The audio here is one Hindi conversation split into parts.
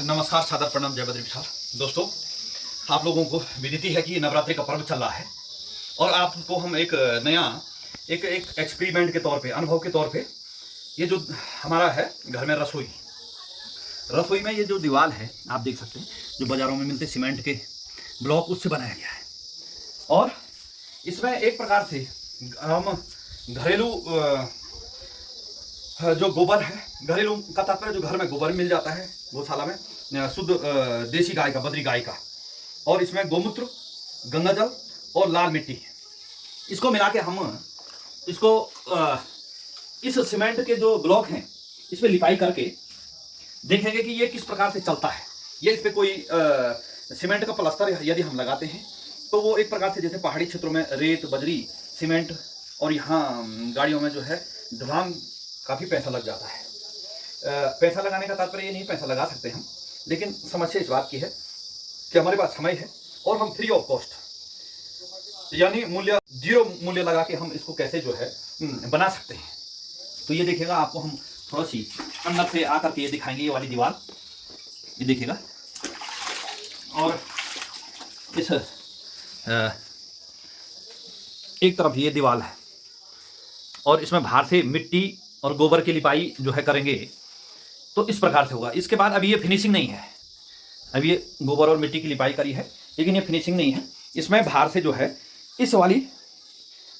नमस्कार, सादर प्रणाम, जय बद्री विशाल। दोस्तों, आप लोगों को विदित है कि नवरात्रि का पर्व चल रहा है और आपको हम एक नया एक एक्सपेरिमेंट के तौर पे, अनुभव के तौर पे, ये जो हमारा है घर में रसोई में ये जो दीवार है आप देख सकते हैं, जो बाज़ारों में मिलते सीमेंट के ब्लॉक, उससे बनाया गया है। और इसमें एक प्रकार से हम घरेलू जो गोबर है, घरेलू का तात्पर्य जो घर में गोबर मिल जाता है गौशाला में, शुद्ध देसी गाय का, बद्री गाय का, और इसमें गोमूत्र, गंगा जल और लाल मिट्टी, इसको मिला के हम इसको इस सीमेंट के जो ब्लॉक हैं इस पर लिपाई करके देखेंगे कि ये किस प्रकार से चलता है। ये इस पर कोई सीमेंट का प्लास्टर यदि हम लगाते हैं तो वो एक प्रकार से, जैसे पहाड़ी क्षेत्रों में रेत, बजरी, सीमेंट, और यहाँ गाड़ियों में जो है ढलान, काफ़ी पैसा लग जाता है। पैसा लगाने का तात्पर्य ये नहीं, पैसा लगा सकते हम, लेकिन समस्या इस बात की है कि हमारे पास समय है और हम फ्री ऑफ कॉस्ट, यानी मूल्य, जीरो मूल्य लगा के हम इसको कैसे जो है बना सकते हैं। तो ये देखिएगा, आपको हम थोड़ा सी अंदर से आकर के ये दिखाएंगे। ये वाली दीवार, ये देखिएगा, और इस एक तरफ ये दीवार है और इसमें बाहर से मिट्टी और गोबर की लिपाई जो है करेंगे तो इस प्रकार से होगा। इसके बाद अभी ये फिनिशिंग नहीं है, अभी ये गोबर और मिट्टी की लिपाई करी है लेकिन ये फिनिशिंग नहीं है। इसमें बाहर से जो है इस वाली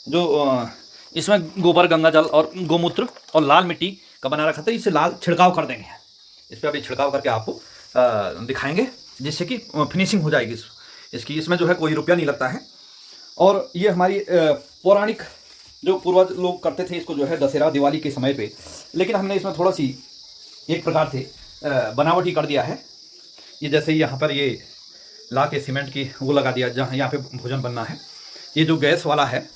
जो इसमें गोबर, गंगा जल और गोमूत्र और लाल मिट्टी का बना रखा था, इससे लाल छिड़काव कर देंगे। इस पर अभी छिड़काव करके आपको दिखाएंगे, जिससे कि फिनिशिंग हो जाएगी इसकी। इसमें जो है कोई रुपया नहीं लगता है। और ये हमारी पौराणिक जो पूर्वज लोग करते थे इसको, जो है दशहरा, दिवाली के समय पे, लेकिन हमने इसमें थोड़ा सी एक प्रकार से बनावटी कर दिया है। ये जैसे यहाँ पर ये ला के सीमेंट की वो लगा दिया, जहाँ यहाँ पे भोजन बनना है। ये जो गैस वाला है,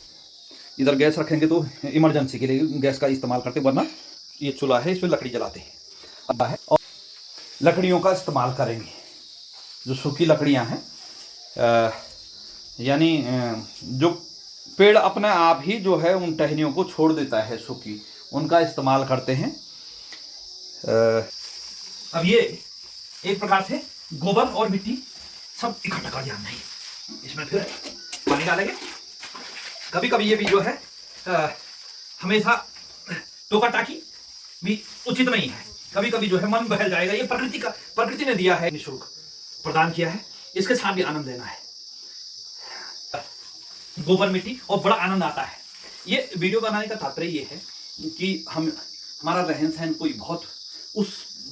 इधर गैस रखेंगे तो इमरजेंसी के लिए गैस का इस्तेमाल करते, वरना ये चूल्हा है, इस पर लकड़ी जलाते हैं है और लकड़ियों का इस्तेमाल करेंगे। जो सूखी लकड़ियाँ हैं, यानी जो पेड़ अपने आप ही जो है उन टहनियों को छोड़ देता है सूखी, उनका इस्तेमाल करते हैं। अब ये एक प्रकार से गोबर और मिट्टी सब इकट्ठा कर दिया हमने, इसमें फिर पानी डालेंगे। कभी कभी ये भी जो है हमेशा टोका टाकी भी उचित नहीं है, कभी कभी जो है मन बहल जाएगा। ये प्रकृति ने दिया है, निःशुल्क प्रदान किया है, इसके साथ भी आनंद लेना है। गोबर, मिट्टी, और बड़ा आनंद आता है। ये वीडियो बनाने का तात्पर्य ये है कि हमारा रहन सहन कोई बहुत उस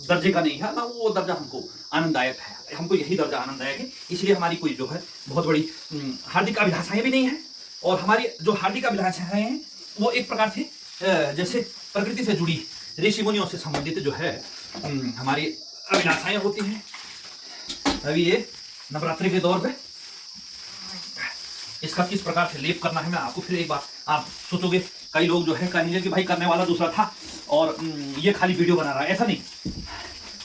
दर्जे का नहीं है, ना वो दर्जा हमको आनंददायक है, हमको यही दर्जा आनंददायक है। इसलिए हमारी कोई जो है बहुत बड़ी हार्दिक अभिलाषाएं भी नहीं है, और हमारी जो हार्दिक अभिलाषाएं हैं वो एक प्रकार से जैसे प्रकृति से जुड़ी, ऋषि मुनियों से संबंधित जो है हमारी अभिलाषाएं होती हैं। अभी ये नवरात्रि के दौर पे इसका किस प्रकार से लेप करना है, मैं आपको फिर एक बार, आप सोचोगे कई लोग जो है कहेंगे कि भाई करने वाला दूसरा था और ये खाली वीडियो बना रहा है। ऐसा नहीं,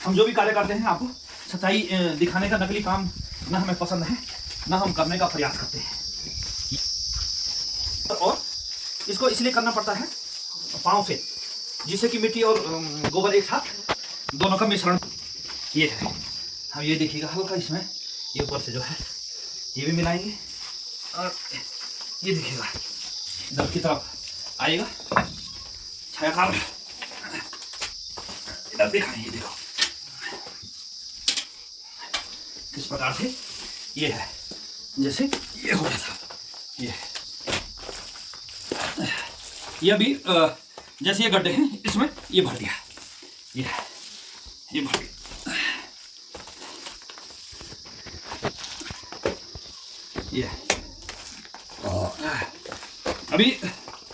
हम जो भी कार्य करते हैं आपको सच्चाई दिखाने का नकली काम ना हमें पसंद है, ना हम करने का प्रयास करते हैं। और इसको इसलिए करना पड़ता है पाँव से, जिससे कि मिट्टी और गोबर एक साथ दोनों का मिश्रण ये है। हम ये देखिएगा, हल्का इसमें ये ऊपर से जो है ये भी मिलाएंगे, और ये देखिएगा इधर की तरफ आएगा छायाकार, इधर दिखाएं, ये देखो किस प्रकार से ये है, जैसे ये हो गया था। ये अभी जैसे ये गड्ढे हैं इसमें ये भर दिया, ये भर दिया। ये अभी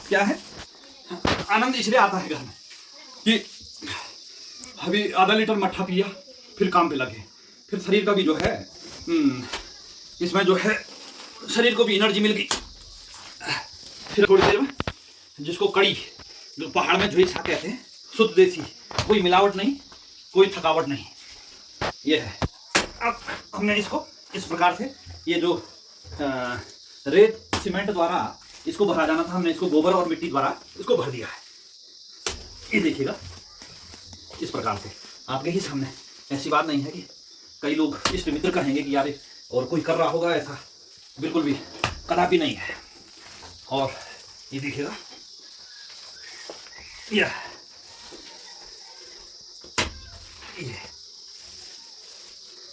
क्या है, आनंद इसलिए आता है घर में कि अभी आधा लीटर मट्ठा पिया, फिर काम पे लगे, फिर शरीर का भी जो है इसमें जो है शरीर को भी एनर्जी मिल गई। फिर थोड़ी देर में जिसको कड़ी, जो पहाड़ में जो सा कहते हैं, शुद्ध देसी, कोई मिलावट नहीं, कोई थकावट नहीं, ये है। अब हमने इसको इस प्रकार से, ये जो रेत सीमेंट द्वारा इसको भरा जाना था, हमने इसको गोबर और मिट्टी द्वारा इसको भर दिया है। ये देखिएगा इस प्रकार से आपके ही सामने, ऐसी बात नहीं है कि कई लोग इष्ट मित्र कहेंगे कि यार और कोई कर रहा होगा, ऐसा बिल्कुल भी कदापि नहीं है। और ये देखिएगा, ये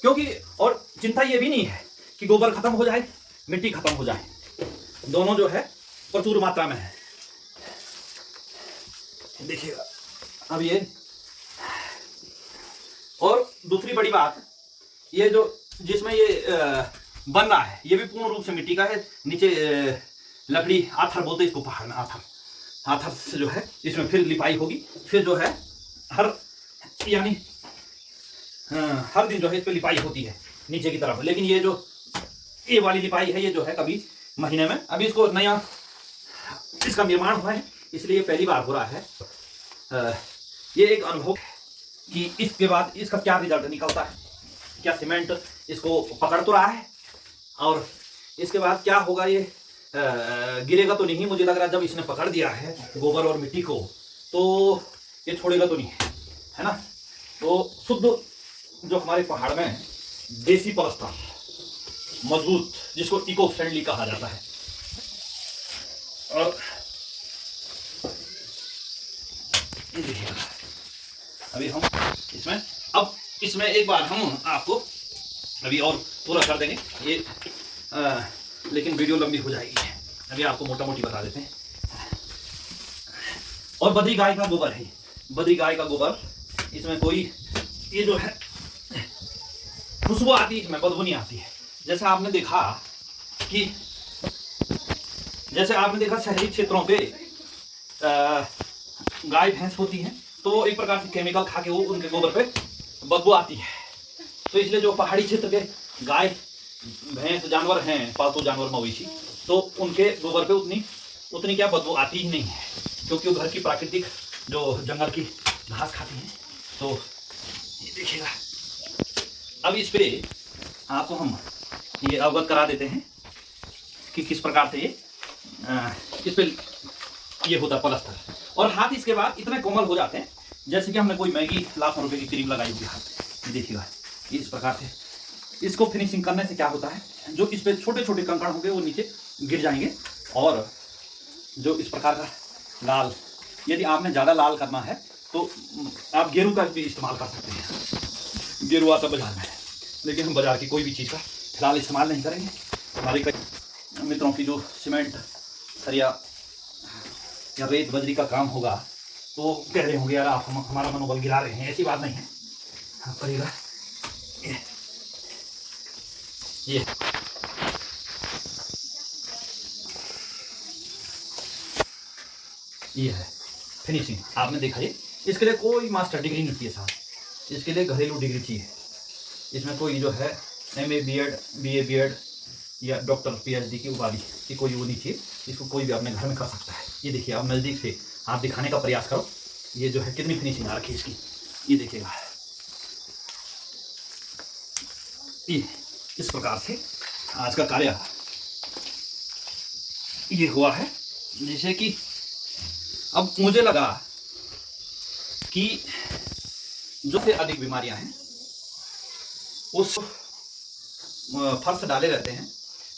क्योंकि और चिंता ये भी नहीं है कि गोबर खत्म हो जाए, मिट्टी खत्म हो जाए, दोनों जो है प्रचुर मात्रा में है। देखिएगा अब ये, और दूसरी बड़ी बात, ये जो जिसमें ये बन रहा है ये भी पूर्ण रूप से मिट्टी का है। नीचे लकड़ी, आथर बोलते हैं इसको पहाड़ में, आथर से जो है इसमें फिर लिपाई होगी, फिर जो है हर दिन जो है इस पर लिपाई होती है नीचे की तरफ। लेकिन ये जो ये वाली लिपाई है ये जो है कभी महीने में, अभी इसको नया इसका निर्माण हुआ है इसलिए पहली बार हो रहा है। ये एक अनुभव कि इसके बाद इसका क्या रिजल्ट निकलता है, क्या सीमेंट इसको पकड़ तो रहा है, और इसके बाद क्या होगा, ये गिरेगा तो नहीं। मुझे लग रहा है जब इसने पकड़ दिया है गोबर और मिट्टी को तो ये छोड़ेगा तो नहीं, है ना। तो शुद्ध जो हमारे पहाड़ में देसी पलस्तर मजबूत, जिसको इको फ्रेंडली कहा जाता है। और ये देखिएगा अभी हम इसमें एक बार हम आपको अभी और पूरा कर देंगे ये, लेकिन वीडियो लंबी हो जाएगी, अभी आपको मोटा मोटी बता देते हैं। और बद्री गाय का गोबर है, बद्री गाय का गोबर, इसमें कोई ये जो है खुशबू आती है, इसमें बदबू नहीं आती है। जैसे आपने देखा शहरी क्षेत्रों पे गाय भैंस होती हैं तो एक प्रकार से केमिकल खा के वो उनके गोबर पे बदबू आती है। तो इसलिए जो पहाड़ी क्षेत्र के गाय भैंस जानवर हैं, पालतू जानवर मवेशी, तो उनके गोबर पे उतनी क्या बदबू आती ही नहीं है, क्योंकि वो घर की प्राकृतिक जो जंगल की घास खाती हैं। तो ये देखिएगा अब इस पे आपको हम ये अवगत करा देते हैं कि किस प्रकार से ये इस पे ये होता है पलस्तर। और हाथ इसके बाद इतने कोमल हो जाते हैं जैसे कि हमने कोई मैगी लाखों रुपए की क्रीम लगाई हुई हाथ। देखिएगा इस प्रकार से इसको फिनिशिंग करने से क्या होता है, जो इस पे छोटे छोटे कंकड़ होंगे वो नीचे गिर जाएंगे। और जो इस प्रकार का लाल, यदि आपने ज़्यादा लाल करना है तो आप गेरू का भी इस्तेमाल कर सकते हैं। गेरू आता बाजार में है, लेकिन हम बाजार की कोई भी चीज़ का फिलहाल इस्तेमाल नहीं करेंगे। हमारे कई मित्रों की जो सीमेंट, सरिया या रेत बजरी का काम होगा तो कह रहे होंगे यार आप हमारा मनोबल गिरा रहे हैं। ऐसी बात नहीं है, आप करिएगा। ये है फिनिशिंग, आपने देखा ये। इसके लिए कोई मास्टर डिग्री नहीं चाहिए साहब, इसके लिए घरेलू डिग्री चाहिए। इसमें कोई जो है MA B.Ed BA B.Ed या डॉक्टर PhD की उपाधि की कोई वो नहीं चाहिए। इसको कोई भी अपने घर में कर सकता है। ये देखिए आप नज़दीक से आप दिखाने का प्रयास करो, ये जो है कितनी फिनिशिंग आ रखी है इसकी, ये देखिएगा। ये इस प्रकार से आज का कार्य ये हुआ है, जिसे कि अब मुझे लगा कि जो से अधिक बीमारियां हैं उस फर्श डाले रहते हैं,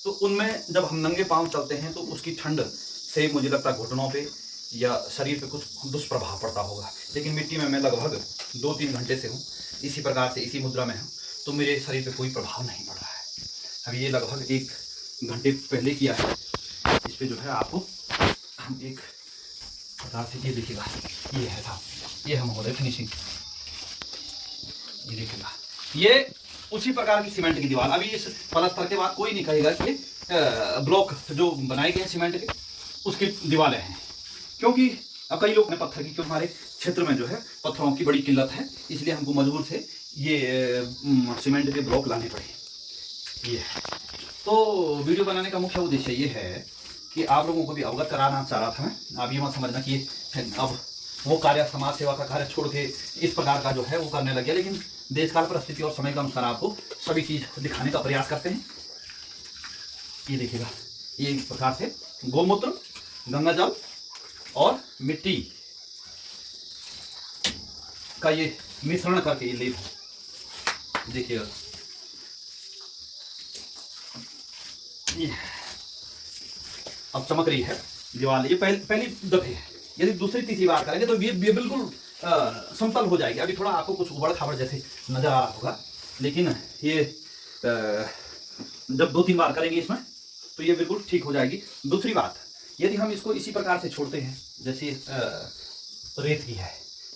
तो उनमें जब हम नंगे पांव चलते हैं तो उसकी ठंड से मुझे लगता है घुटनों पे या शरीर पे कुछ दुष्प्रभाव पड़ता होगा। लेकिन मिट्टी में मैं लगभग 2-3 घंटे से हूँ, इसी प्रकार से इसी मुद्रा में हूँ, तो मेरे शरीर पे कोई प्रभाव नहीं पड़ रहा है। अभी ये लगभग 1 घंटे पहले किया है। इस पे जो है आपको हम एक प्रकार से ये देखिएगा, ये है साहब, ये हम हो रहे फिनिशिंग, ये देखिएगा। ये उसी प्रकार की सीमेंट की दीवार। अभी इस पलस्तर के बाद कोई नहीं कहेगा कि ब्लॉक जो बनाए गए सीमेंट के उसकी दीवारें हैं, क्योंकि अब कई लोग ने पत्थर की, क्योंकि हमारे क्षेत्र में जो है पत्थरों की बड़ी किल्लत है, इसलिए हमको मजबूर से ये सीमेंट के ब्लॉक लाने पड़े। ये तो वीडियो बनाने का मुख्य उद्देश्य ये है कि आप लोगों को भी अवगत कराना चाह रहा था मैं। आप ये मत समझना कि अब वो कार्य, समाज सेवा का कार्य छोड़ के इस प्रकार का जो है वो करने लगे, लेकिन देश काल परिस्थिति और समय के अनुसार आपको सभी चीज दिखाने का प्रयास करते हैं। ये देखिएगा, ये इस प्रकार से गोमूत्र, गंगा जल और मिट्टी का ये मिश्रण करके ये लेप देखिएगा, ये अब चमक रही है दीवार। ये पहली दफे है। यदि दूसरी तीसरी बार करेंगे तो ये बिल्कुल समतल हो जाएगी। अभी थोड़ा आपको कुछ उबड़ खाबड़ जैसे नजर आ रहा होगा, लेकिन ये जब 2-3 बार करेंगे इसमें तो ये बिल्कुल ठीक हो जाएगी। दूसरी बात, यदि हम इसको इसी प्रकार से छोड़ते हैं जैसे रेत की है,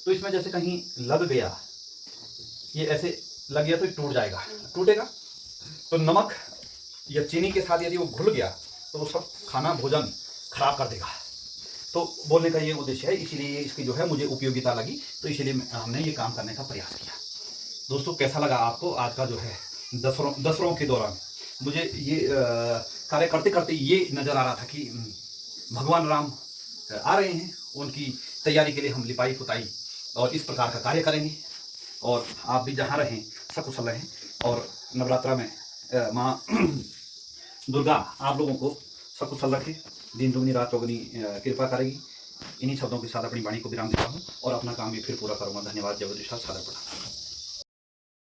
तो इसमें जैसे कहीं लग गया, ये ऐसे लग गया तो ये टूट जाएगा। टूटेगा तो नमक या चीनी के साथ यदि वो घुल गया तो वो सब खाना भोजन खराब कर देगा। तो बोलने का ये उद्देश्य है, इसीलिए इसकी जो है मुझे उपयोगिता लगी, तो इसीलिए हमने ये काम करने का प्रयास किया। दोस्तों कैसा लगा आपको आज का जो है दसरों के दौरान मुझे ये कार्य करते करते ये नज़र आ रहा था कि भगवान राम आ रहे हैं, उनकी तैयारी के लिए हम लिपाई पुताई और इस प्रकार का कार्य करेंगे। और आप भी जहाँ रहें सकुशल रहें, और नवरात्रा में माँ दुर्गा आप लोगों को सकुशल रखे, दिन दुगनी रात चौगनी कृपा करेगी। इन्हीं शब्दों के साथ अपनी वाणी को विराम देता हूँ और अपना काम भी फिर पूरा करूँगा। धन्यवाद। जय विशाल सादर प्रणाम।